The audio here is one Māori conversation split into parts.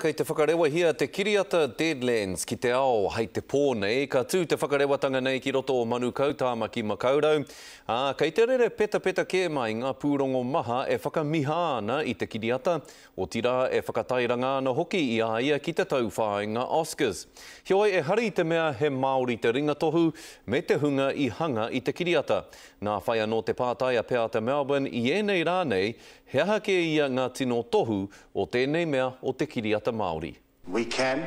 Kei te whakarewa hia te kiriata Deadlands ki te ao hei te pōnei. Ka tū te whakarewatanga nei ki roto o Manukau, Tāmaki Makaurau. Kei te rere peta ke mai ngā pūrongo maha e whakamiha ana i te kiriata. O tira e whakatairanga ana hoki i a ia ki te tauwhāinga Oscars. Hioi e hari te mea he Māori te ringatohu me te hunga i hanga i te kiriata. Nā whai anō te pātai a pēa te Melbourne i enei rānei, he aha ke ia ngā tino tohu o tēnei mea o te kiriata Māori. We can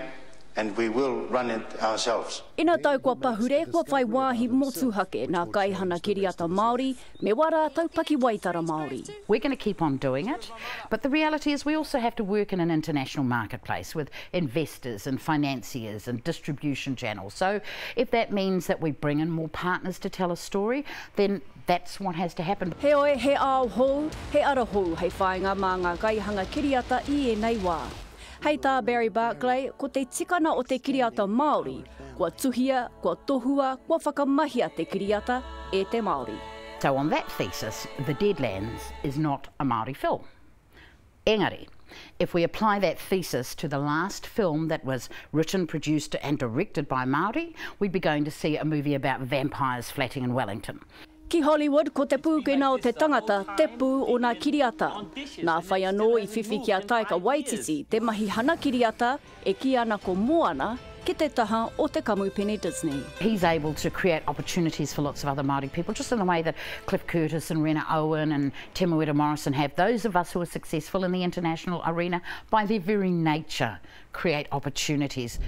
and we will run it ourselves. Ina tau kua pahure, kua whai wāhi motuhake nā kaihana kiriata Māori, me wara taupaki waitara Māori. We're going to keep on doing it, but the reality is we also have to work in an international marketplace with investors and financiers and distribution channels. So if that means that we bring in more partners to tell a story, then that's what has to happen. He oe, he ao hou, he ara hou, hei whainga mā ngā kaihanga kiriata i e nei wā. Hei tā Barry Barclay, ko te tikana o te kiriata Māori, kua tuhia, kua tohua, kua whakamahia te kiriata e te Māori. So on that thesis, The Deadlands is not a Māori film. Engari, if we apply that thesis to the last film that was written, produced and directed by Māori, we'd be going to see a movie about vampires flatting in Wellington. Ki Hollywood, ko te pūkena o te tangata, te pū o nā kiriata. Nā whai anō i whiwhi ki a Taika Waititi, te mahi hana kiriata e ki ana ko Moana, ki te taha o te kamupene Disney. He's able to create opportunities for lots of other Māori people, just in the way that Cliff Curtis and Rena Owen and Te Muera Morrison have. Those of us who are successful in the international arena, by their very nature, create opportunities.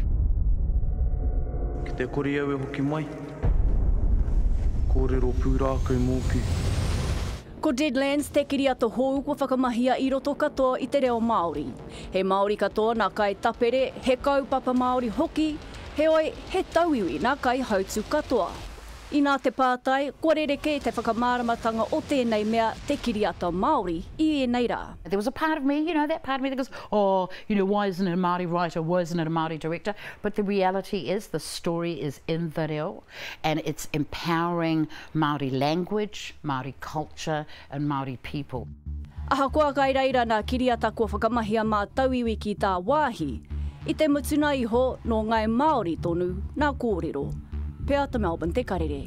Ki te kore au e hoki mai. Kōrero pūrā koe mōku. Ko Deadlands, te kiriata hou kua whakamahia i roto katoa i te reo Māori. He Māori katoa nā kai tapere, he kaupapa Māori hoki, he oi he tauiwi nā kai hautu katoa. I nā te pātai, kua rereke te whakamāramatanga o tēnei mea te kiriata Māori i e nei rā. There was a part of me, that part of me that goes, oh, why isn't it a Māori writer, why isn't it a Māori director? But the reality is the story is in the reo and it's empowering Māori language, Māori culture and Māori people. Aha kua kai reira nā kiriata kua whakamahia mā tauiwi ki tā wāhi, i te mutuna iho no ngai Māori tonu nā kōrero. Pēa te Melbourne, te karere.